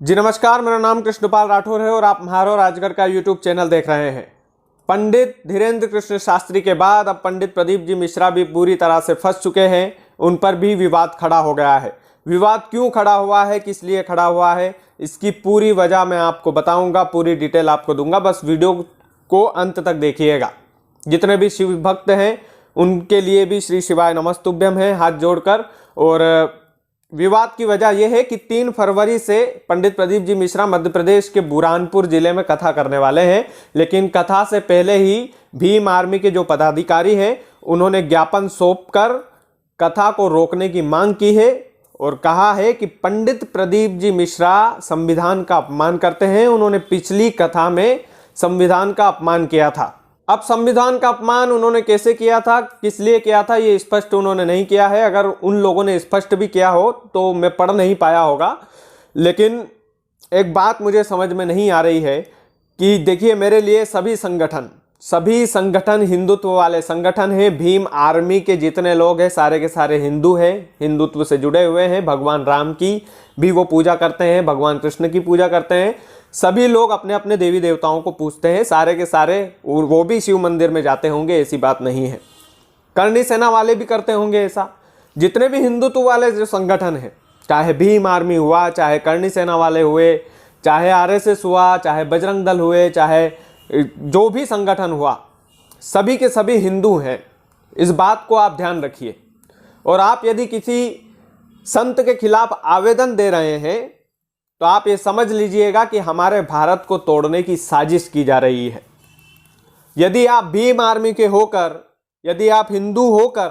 जी नमस्कार, मेरा नाम कृष्णपाल राठौर है और आप म्हारो राजगढ़ का यूट्यूब चैनल देख रहे हैं। पंडित धीरेन्द्र कृष्ण शास्त्री के बाद अब पंडित प्रदीप जी मिश्रा भी पूरी तरह से फंस चुके हैं। उन पर भी विवाद खड़ा हो गया है। विवाद क्यों खड़ा हुआ है, किस लिए खड़ा हुआ है, इसकी पूरी वजह मैं आपको बताऊंगा, पूरी डिटेल आपको दूंगा। बस वीडियो को अंत तक देखिएगा। जितने भी शिव भक्त हैं उनके लिए भी श्री शिवाय नमस्तुभ्यम है हाथ जोड़कर। और विवाद की वजह यह है कि 3 फरवरी से पंडित प्रदीप जी मिश्रा मध्य प्रदेश के बुरहानपुर जिले में कथा करने वाले हैं। लेकिन कथा से पहले ही भीम आर्मी के जो पदाधिकारी हैं उन्होंने ज्ञापन सौंपकर कथा को रोकने की मांग की है और कहा है कि पंडित प्रदीप जी मिश्रा संविधान का अपमान करते हैं। उन्होंने पिछली कथा में संविधान का अपमान किया था। अब संविधान का अपमान उन्होंने कैसे किया था, किस लिए किया था, ये स्पष्ट उन्होंने नहीं किया है। अगर उन लोगों ने स्पष्ट भी किया हो तो मैं पढ़ नहीं पाया होगा। लेकिन एक बात मुझे समझ में नहीं आ रही है कि देखिए, मेरे लिए सभी संगठन हिंदुत्व वाले संगठन हैं। भीम आर्मी के जितने लोग हैं सारे के सारे हिंदू हैं, हिंदुत्व से जुड़े हुए हैं। भगवान राम की भी वो पूजा करते हैं, भगवान कृष्ण की पूजा करते हैं। सभी लोग अपने अपने देवी देवताओं को पूजते हैं, सारे के सारे। वो भी शिव मंदिर में जाते होंगे, ऐसी बात नहीं है। करणी सेना वाले भी करते होंगे ऐसा। जितने भी हिंदुत्व वाले जो संगठन हैं, चाहे भीम आर्मी हुआ, चाहे करणी सेना वाले हुए, चाहे आरएसएस हुआ, चाहे बजरंग दल हुए, चाहे जो भी संगठन हुआ, सभी के सभी हिंदू हैं। इस बात को आप ध्यान रखिए। और आप यदि किसी संत के खिलाफ आवेदन दे रहे हैं तो आप ये समझ लीजिएगा कि हमारे भारत को तोड़ने की साजिश की जा रही है। यदि आप भीम आर्मी के होकर, यदि आप हिंदू होकर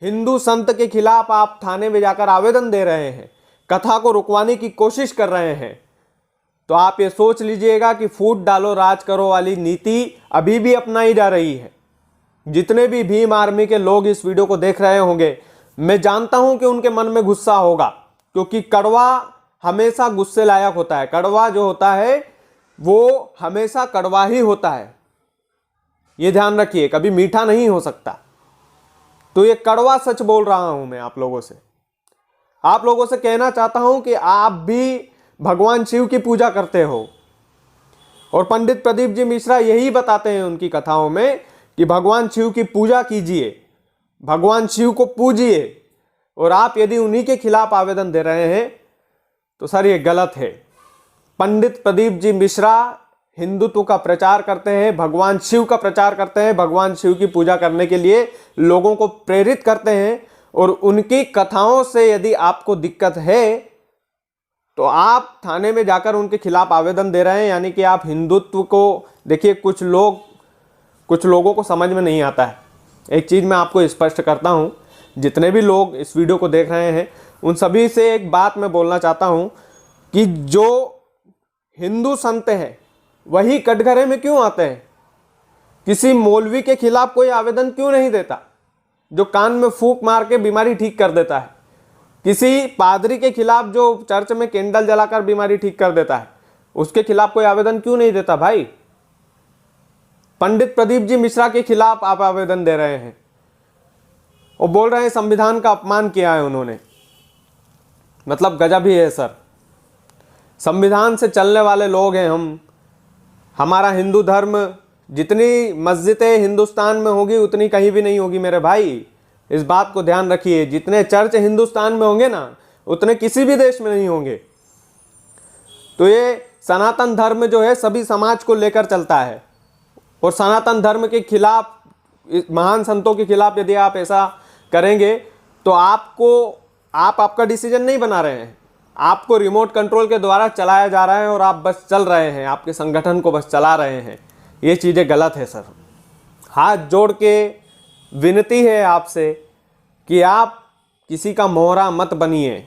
हिंदू संत के खिलाफ आप थाने में जाकर आवेदन दे रहे हैं, कथा को रुकवाने की कोशिश कर रहे हैं, तो आप ये सोच लीजिएगा कि फूट डालो राज करो वाली नीति अभी भी अपनाई जा रही है। जितने भी भीम आर्मी के लोग इस वीडियो को देख रहे होंगे, मैं जानता हूं कि उनके मन में गुस्सा होगा, क्योंकि कड़वा हमेशा गुस्से लायक होता है। कड़वा जो होता है वो हमेशा कड़वा ही होता है, ये ध्यान रखिए, कभी मीठा नहीं हो सकता। तो ये कड़वा सच बोल रहा हूं मैं आप लोगों से कहना चाहता हूं कि आप भी भगवान शिव की पूजा करते हो। और पंडित प्रदीप जी मिश्रा यही बताते हैं उनकी कथाओं में कि भगवान शिव की पूजा कीजिए, भगवान शिव को पूजिए। और आप यदि उन्हीं के खिलाफ आवेदन दे रहे हैं तो सर ये गलत है। पंडित प्रदीप जी मिश्रा हिंदुत्व का प्रचार करते हैं, भगवान शिव का प्रचार करते हैं, भगवान शिव की पूजा करने के लिए लोगों को प्रेरित करते हैं। और उनकी कथाओं से यदि आपको दिक्कत है तो आप थाने में जाकर उनके खिलाफ आवेदन दे रहे हैं, यानी कि आप हिंदुत्व को देखिए। कुछ लोगों को समझ में नहीं आता है। एक चीज़ मैं आपको स्पष्ट करता हूं, जितने भी लोग इस वीडियो को देख रहे हैं उन सभी से एक बात मैं बोलना चाहता हूं कि जो हिंदू संत हैं वही कटघरे में क्यों आते हैं? किसी मौलवी के खिलाफ कोई आवेदन क्यों नहीं देता जो कान में फूंक मार के बीमारी ठीक कर देता है? किसी पादरी के खिलाफ जो चर्च में कैंडल जलाकर बीमारी ठीक कर देता है, उसके खिलाफ कोई आवेदन क्यों नहीं देता भाई? पंडित प्रदीप जी मिश्रा के खिलाफ आप आवेदन दे रहे हैं और बोल रहे हैं संविधान का अपमान किया है उन्होंने। मतलब गजब ही है सर। संविधान से चलने वाले लोग हैं हम। हमारा हिंदू धर्म, जितनी मस्जिदें हिंदुस्तान में होगी उतनी कहीं भी नहीं होगी मेरे भाई। इस बात को ध्यान रखिए। जितने चर्च हिंदुस्तान में होंगे ना, उतने किसी भी देश में नहीं होंगे। तो ये सनातन धर्म जो है सभी समाज को लेकर चलता है। और सनातन धर्म के खिलाफ, महान संतों के खिलाफ यदि आप ऐसा करेंगे तो आपका डिसीजन नहीं बना रहे हैं, आपको रिमोट कंट्रोल के द्वारा चलाया जा रहा है और आप बस चल रहे हैं, आपके संगठन को बस चला रहे हैं। ये चीज़ें गलत है सर। हाथ जोड़ के विनती है आपसे कि आप किसी का मोहरा मत बनिए।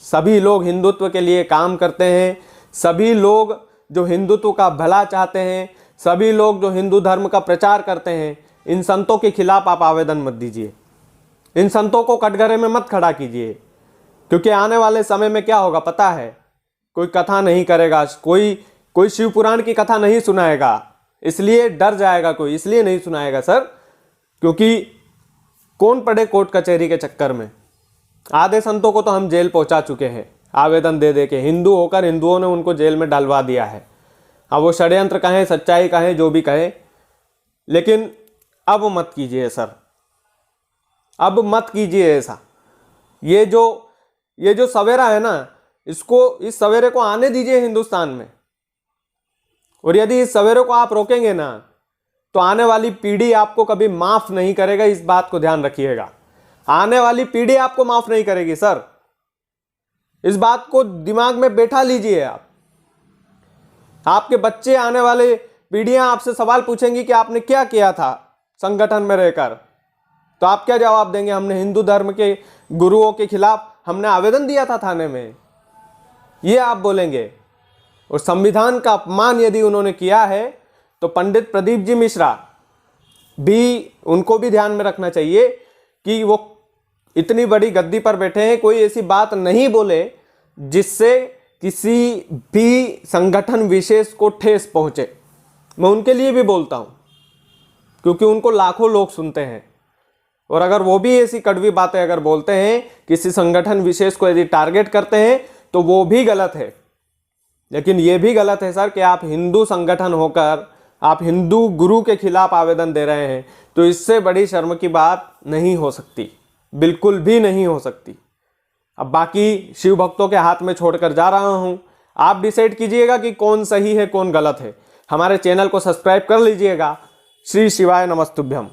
सभी लोग हिंदुत्व के लिए काम करते हैं, सभी लोग जो हिंदुत्व का भला चाहते हैं, सभी लोग जो हिंदू धर्म का प्रचार करते हैं, इन संतों के खिलाफ आप आवेदन मत दीजिए। इन संतों को कटघरे में मत खड़ा कीजिए, क्योंकि आने वाले समय में क्या होगा पता है? कोई कथा नहीं करेगा, कोई शिव पुराण की कथा नहीं सुनाएगा, इसलिए डर जाएगा कोई, इसलिए नहीं सुनाएगा सर, क्योंकि कौन पड़े कोर्ट कचहरी के चक्कर में। आधे संतों को तो हम जेल पहुंचा चुके हैं, आवेदन दे दे के, हिंदू होकर हिंदुओं ने उनको जेल में डलवा दिया है। अब वो षड्यंत्र कहें, सच्चाई कहें, जो भी कहें, लेकिन अब मत कीजिए सर, अब मत कीजिए ऐसा। ये जो सवेरा है ना, इस सवेरे को आने दीजिए हिंदुस्तान में। और यदि इस सवेरे को आप रोकेंगे ना, तो आने वाली पीढ़ी आपको कभी माफ नहीं करेगा। इस बात को ध्यान रखिएगा, आने वाली पीढ़ी आपको माफ नहीं करेगी सर। इस बात को दिमाग में बैठा लीजिए आप। आपके बच्चे, आने वाले पीढ़ियां आपसे सवाल पूछेंगी कि आपने क्या किया था संगठन में रहकर, तो आप क्या जवाब देंगे? हमने हिंदू धर्म के गुरुओं के खिलाफ हमने आवेदन दिया था थाने में, ये आप बोलेंगे। और संविधान का अपमान यदि उन्होंने किया है तो पंडित प्रदीप जी मिश्रा भी, उनको भी ध्यान में रखना चाहिए कि वो इतनी बड़ी गद्दी पर बैठे हैं, कोई ऐसी बात नहीं बोले जिससे किसी भी संगठन विशेष को ठेस पहुंचे। मैं उनके लिए भी बोलता हूं, क्योंकि उनको लाखों लोग सुनते हैं। और अगर वो भी ऐसी कड़वी बातें अगर बोलते हैं, किसी संगठन विशेष को यदि टारगेट करते हैं, तो वो भी गलत है। लेकिन ये भी गलत है सर कि आप हिंदू संगठन होकर आप हिंदू गुरु के खिलाफ आवेदन दे रहे हैं, तो इससे बड़ी शर्म की बात नहीं हो सकती, बिल्कुल भी नहीं हो सकती। अब बाकी शिव भक्तों के हाथ में छोड़कर जा रहा हूं, आप डिसाइड कीजिएगा कि कौन सही है कौन गलत है। हमारे चैनल को सब्सक्राइब कर लीजिएगा। श्री शिवाय नमस्तुभ्यम।